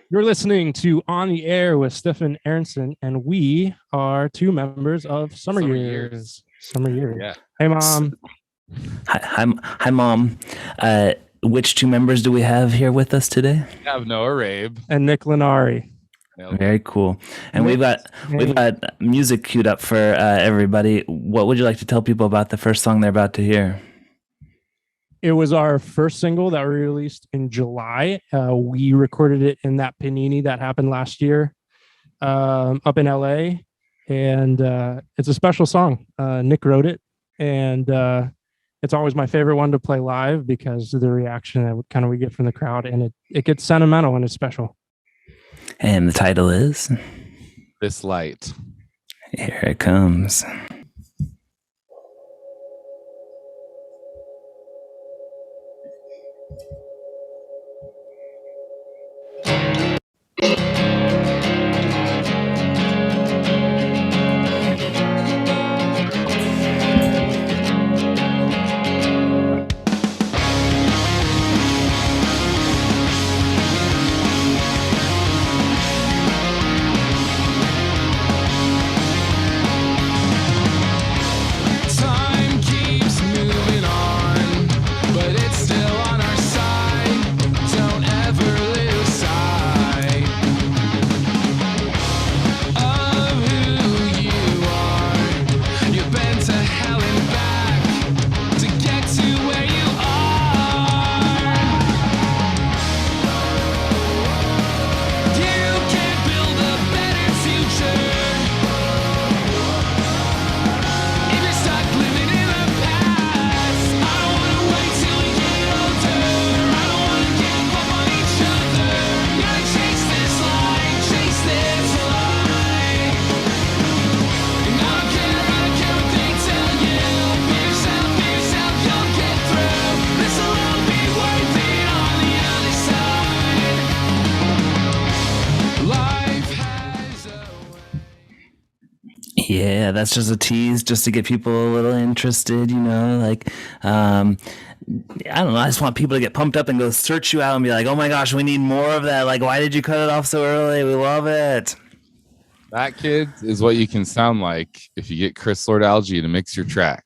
You're listening to On the Air with Stefan Aronsen, and we are two members of Summer Years. Summer Years. Yeah. Hey, Mom. Hi, Mom. Which two members do we have here with us today? We have Noah Rabe and Nick Lanari. Very cool. And we've got music queued up for everybody. What would you like to tell people about the first song they're about to hear? It was our first single that we released in July. We recorded it in that panini that happened last year up in LA. And it's a special song. Nick wrote it. And it's always my favorite one to play live because of the reaction that we get from the crowd. And it gets sentimental and it's special. And the title is? This Light. Here it comes. Yeah, that's just a tease just to get people a little interested, you know, like, I don't know. I just want people to get pumped up and go search you out and be like, oh my gosh, we need more of that. Like, why did you cut it off so early? We love it. That, kid, is what you can sound like if you get Chris Lord Algae to mix your track.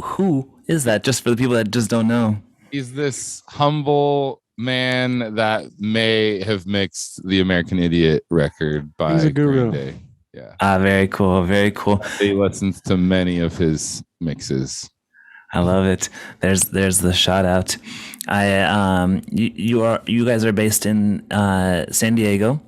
Who is that? Just for the people that just don't know. He's this humble man that may have mixed the American Idiot record by He's a guru. Green Day. Yeah. Very cool. Very cool. He listens to many of his mixes. I love it. There's the shout out. You guys are based in San Diego.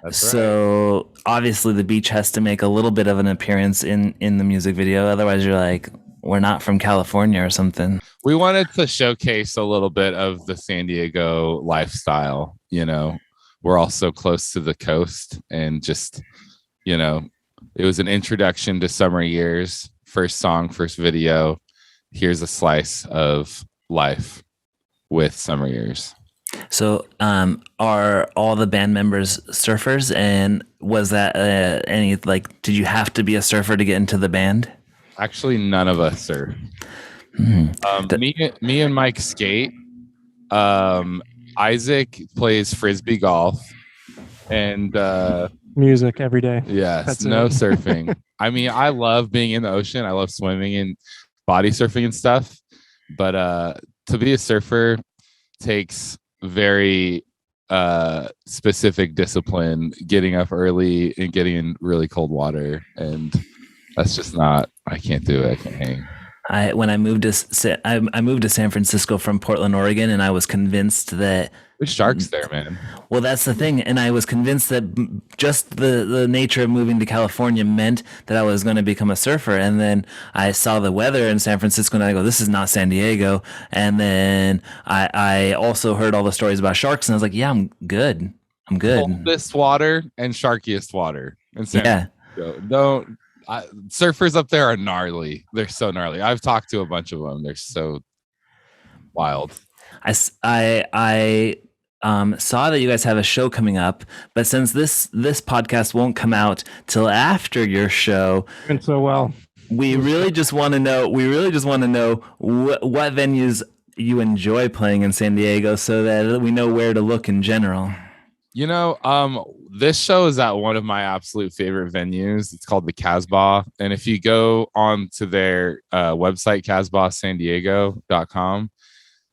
That's so right. Obviously the beach has to make a little bit of an appearance in the music video. Otherwise you're like, we're not from California or something. We wanted to showcase a little bit of the San Diego lifestyle. You know, we're all so close to the coast, and just, you know, it was an introduction to Summer Years. First song, first video. Here's a slice of life with Summer Years. So are all the band members surfers? And was that did you have to be a surfer to get into the band? Actually, none of us surf. Me and Mike skate. Isaac plays Frisbee golf. And music every day. Yes, that's no surfing. I mean, I love being in the ocean. I love swimming and body surfing and stuff. But to be a surfer takes very specific discipline, getting up early and getting in really cold water. And that's just not, I can't do it. I can't hang. When I moved to San Francisco from Portland, Oregon, and I was convinced that there's sharks there, man. Well, that's the thing, and I was convinced that just the nature of moving to California meant that I was going to become a surfer. And then I saw the weather in San Francisco, and I go, "This is not San Diego." And then I also heard all the stories about sharks, and I was like, "Yeah, I'm good. I'm good." Coldest water and sharkiest water in San Francisco. Surfers up there are gnarly. They're so gnarly. I've talked to a bunch of them. They're so wild. I saw that you guys have a show coming up, but since this podcast won't come out till after your show, and so well, we really just want to know. What venues you enjoy playing in San Diego, so that we know where to look in general. This show is at one of my absolute favorite venues. It's called the Casbah. And if you go on to their website, casbahsandiego.com,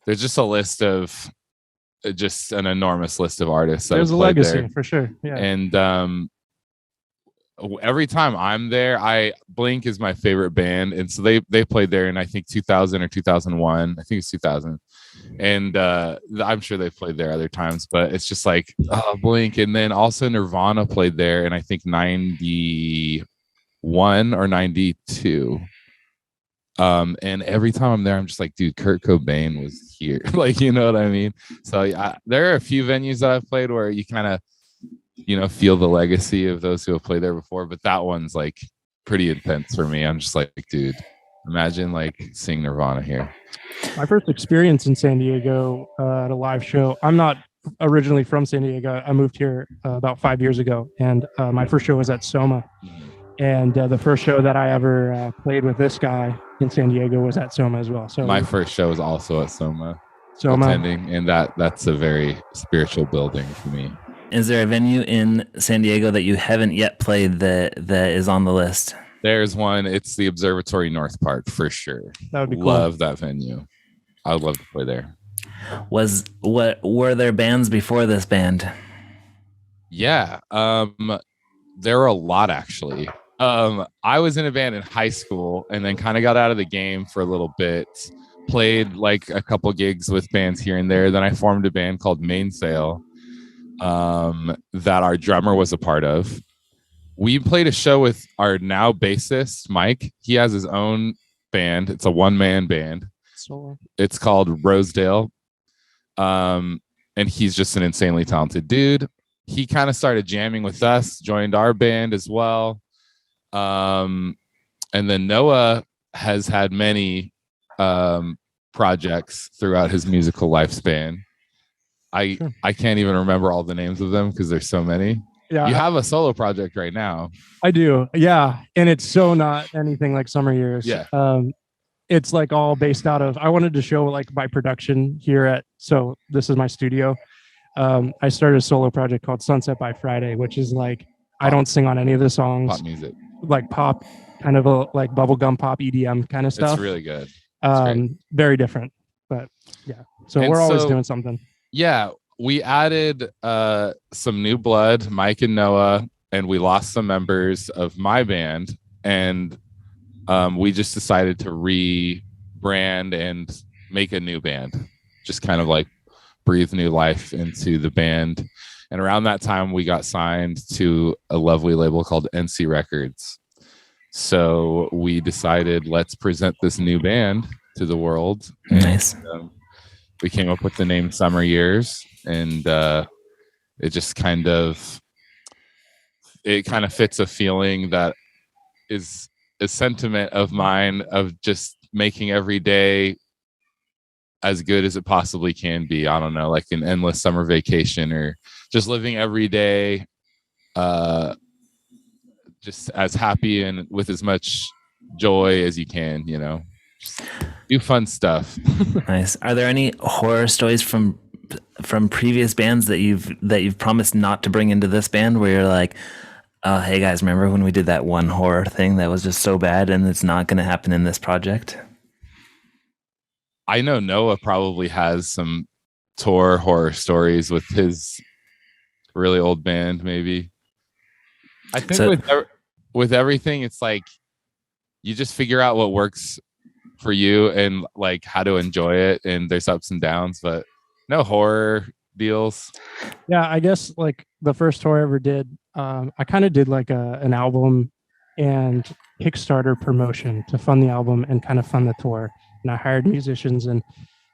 there's just a list of just an enormous list of artists that There's have a played legacy there. for sure. Yeah. And every time I'm there, Blink is my favorite band. And so they played there in, I think, 2000 or 2001. I think it's 2000. And I'm sure they've played there other times, but it's just like Blink. And then also Nirvana played there in, I think, 91 or 92. And every time I'm there, I'm just like, dude, Kurt Cobain was here. Like, you know what I mean? So there are a few venues that I've played where you kind of, feel the legacy of those who have played there before, but that one's like pretty intense for me. I'm just like, dude, imagine like seeing Nirvana here. My first experience in San Diego at a live show. I'm not originally from San Diego. I moved here about 5 years ago, and my first show was at Soma. And the first show that I ever played with this guy in San Diego was at Soma as well. So my first show was also at Soma. Attending, and that's a very spiritual building for me. Is there a venue in San Diego that you haven't yet played that is on the list? There's one. It's the Observatory North Park for sure. That would be cool. Love that venue. I would love to play there. Were there bands before this band? Yeah. There were a lot actually. I was in a band in high school and then kind of got out of the game for a little bit. Played like a couple gigs with bands here and there. Then I formed a band called Mainsail that our drummer was a part of. We played a show with our now bassist, Mike. He has his own band. It's a one-man band. It's called Rosedale. And he's just an insanely talented dude. He kind of started jamming with us, joined our band as well. And then Noah has had many projects throughout his musical lifespan. I can't even remember all the names of them because there's so many. Yeah, you have a solo project right now. I do. Yeah, and it's so not anything like Summer Years. Yeah. It's like all based out of. I wanted to show like my production here at. So this is my studio. I started a solo project called Sunset by Friday, which is like I don't sing on any of the songs. Pop music, like pop, kind of a like bubblegum pop EDM kind of stuff. It's really good. Very different, but yeah. So we're always doing something. Yeah, we added some new blood, Mike and Noah, and we lost some members of my band, and we just decided to rebrand and make a new band, just kind of like breathe new life into the band. And around that time, we got signed to a lovely label called NC Records. So we decided, let's present this new band to the world. Nice. And, we came up with the name Summer Years, and it just kind of fits a feeling that is a sentiment of mine of just making every day as good as it possibly can be. I don't know, like an endless summer vacation, or just living every day just as happy and with as much joy as you can, just do fun stuff. Nice. Are there any horror stories from previous bands that you've promised not to bring into this band, where you're like, oh, hey guys, remember when we did that one horror thing that was just so bad and it's not going to happen in this project? I know Noah probably has some tour horror stories with his really old band, maybe. I think with everything, it's like you just figure out what works for you and like how to enjoy it, and there's ups and downs, but no horror deals. Yeah, I guess like the first tour I ever did, I kind of did like an album and Kickstarter promotion to fund the album and kind of fund the tour. And I hired musicians, and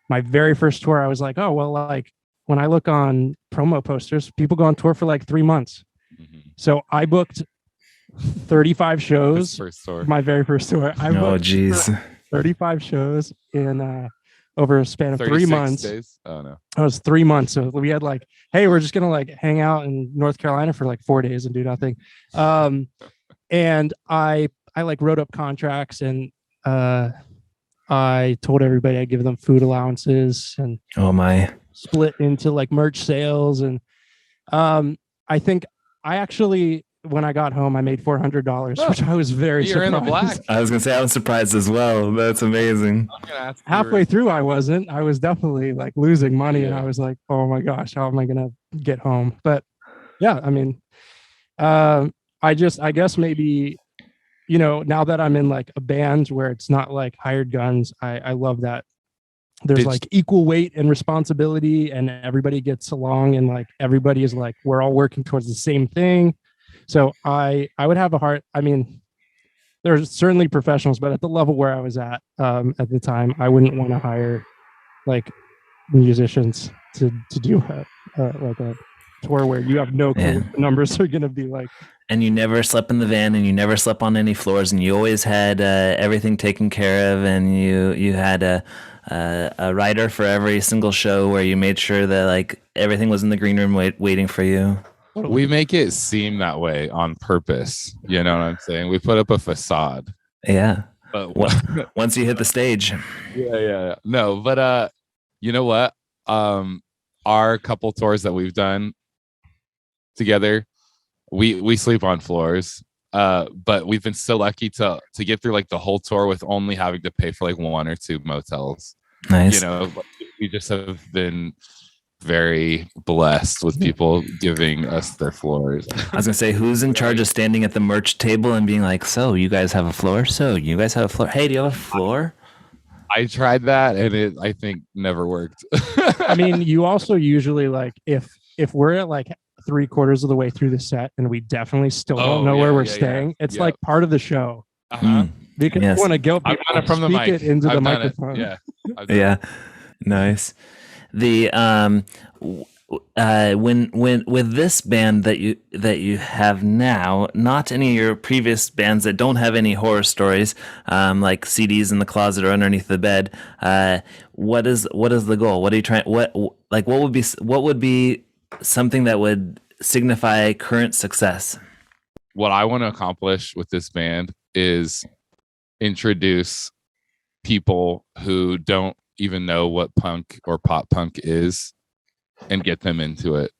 my very first tour, I was like, oh, well, like when I look on promo posters, people go on tour for like 3 months. Mm-hmm. So I booked 35 shows. My very first tour. I booked 35 shows in over a span of 3 months. Days? Oh no. It was 3 months. So we had like, hey, we're just gonna like hang out in North Carolina for like 4 days and do nothing. And I like wrote up contracts, and I told everybody I'd give them food allowances and oh my, split into like merch sales, and I think I actually, when I got home, I made $400, Oh, which I was very You're in surprised. the black. I was gonna say I was surprised as well. That's amazing. I'm gonna ask you Halfway through, I wasn't. I was definitely like losing money, and Yeah. I was like, "Oh my gosh, how am I gonna get home?" But yeah, I mean, I guess maybe, now that I'm in like a band where it's not like hired guns, I love that there's Did- like equal weight and responsibility, and everybody gets along, and like everybody is like we're all working towards the same thing. So I would have a hard. I mean, there's certainly professionals, but at the level where I was at the time, I wouldn't want to hire like musicians to do like a tour where you have no clue Yeah. what the numbers are going to be like. And you never slept in the van, and you never slept on any floors, and you always had everything taken care of, and you had a writer for every single show where you made sure that like everything was in the green room waiting for you. We make it seem that way on purpose. You know what I'm saying? We put up a facade. Yeah. But Once you hit the stage. yeah. No, but you know what? Our couple tours that we've done together, we sleep on floors. But we've been so lucky to get through like the whole tour with only having to pay for like 1 or 2 motels. Nice. We just have been very blessed with people giving us their floors. I was gonna say, who's in charge of standing at the merch table and being like, "So you guys have a floor? So you guys have a floor? Hey, do you have a floor?" I tried that and it I think never worked. I mean, you also usually like if we're at like 3/4 of the way through the set and we definitely still don't know where we're staying, it's like part of the show. Because you want to go, I've done it from the mic. it into the I've done microphone. Yeah. Yeah. Nice. The when with this band that you have now, not any of your previous bands that don't have any horror stories, like CDs in the closet or underneath the bed, what is the goal? What are you trying? What would be something that would signify current success? What I want to accomplish with this band is introduce people who don't even know what punk or pop punk is and get them into it.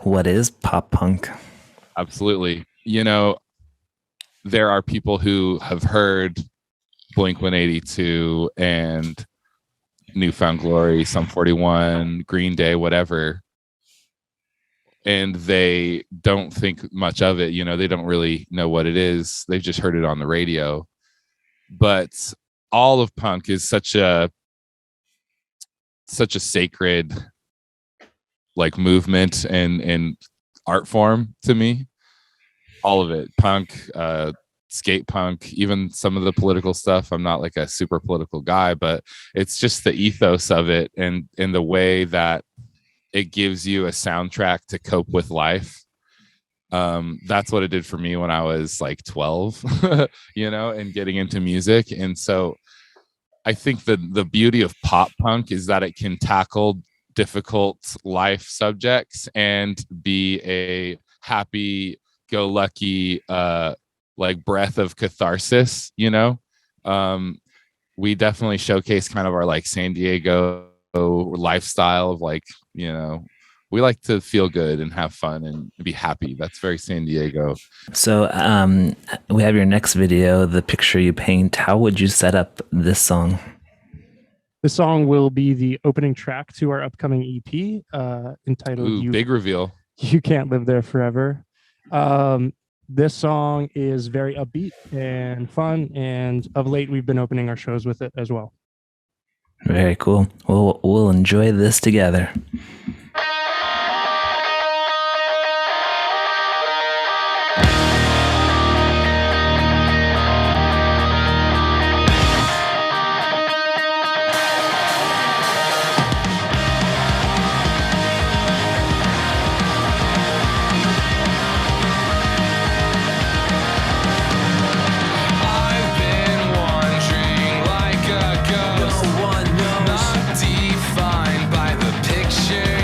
What is pop punk? Absolutely. There are people who have heard Blink-182 and Newfound Glory, Sum 41, Green Day, whatever, and they don't think much of it. They don't really know what it is. They've just heard it on the radio. But all of punk is such a sacred like movement and art form to me. All of it, punk, skate punk, even some of the political stuff. I'm not like a super political guy, but it's just the ethos of it and the way that it gives you a soundtrack to cope with life. That's what it did for me when I was like 12, and getting into music. And so I think the beauty of pop punk is that it can tackle difficult life subjects and be a happy go lucky like breath of catharsis. We definitely showcase kind of our like San Diego lifestyle of like, we like to feel good and have fun and be happy. That's very San Diego. So we have your next video, The Picture You Paint. How would you set up this song? The song will be the opening track to our upcoming EP entitled Big reveal. You Can't Live There Forever. This song is very upbeat and fun, and of late we've been opening our shows with it as well. Very cool. We'll enjoy this together. Defined by the picture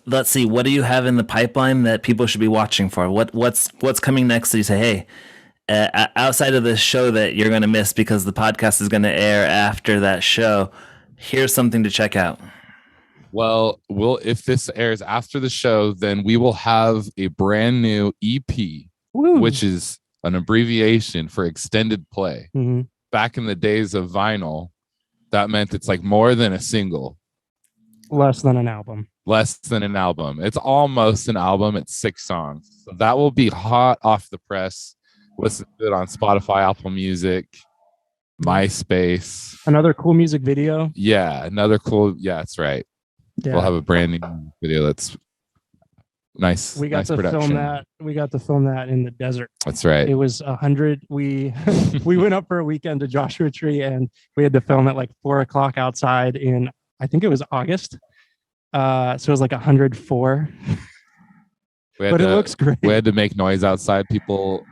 let's see. What do you have in the pipeline that people should be watching for? What's coming next? So you say, hey, outside of this show that you're going to miss because the podcast is going to air after that show, here's something to check out. Well, if this airs after the show, then we will have a brand new EP, which is an abbreviation for extended play. Mm-hmm. Back in the days of vinyl, that meant it's like more than a single. Less than an album. Less than an album. It's almost an album. It's 6 songs. So that will be hot off the press. Listen to it on Spotify, Apple Music, MySpace. Another cool music video. Yeah, another cool. Yeah, that's right. Yeah. We'll have a brand new video that's nice. We got nice to production. film that. We got to film that in the desert. That's right. It was 100. We went up for a weekend to Joshua Tree, and we had to film at like 4:00 outside in, I think it was August. So it was like 104. But it looks great. We had to make noise outside. People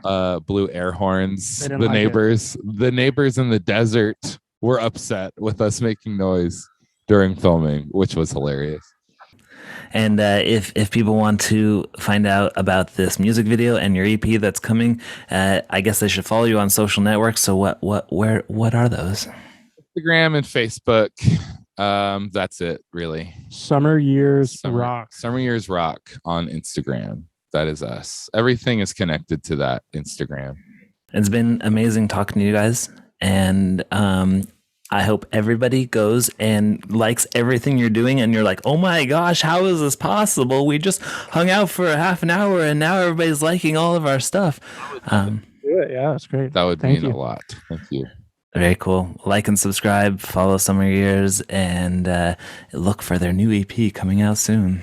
blew air horns. The neighbors in the desert were upset with us making noise during filming, which was hilarious. And if people want to find out about this music video and your EP that's coming, I guess they should follow you on social networks. So what are those? Instagram and Facebook. That's it, really. Summer Years Rock. Summer Years Rock on Instagram. That is us. Everything is connected to that Instagram. It's been amazing talking to you guys, and I hope everybody goes and likes everything you're doing, and you're like, oh my gosh, how is this possible? We just hung out for a half an hour and now everybody's liking all of our stuff. Yeah, that's great. That would mean a lot. Thank you. Very cool. Like and subscribe, follow Summer Years, and look for their new EP coming out soon.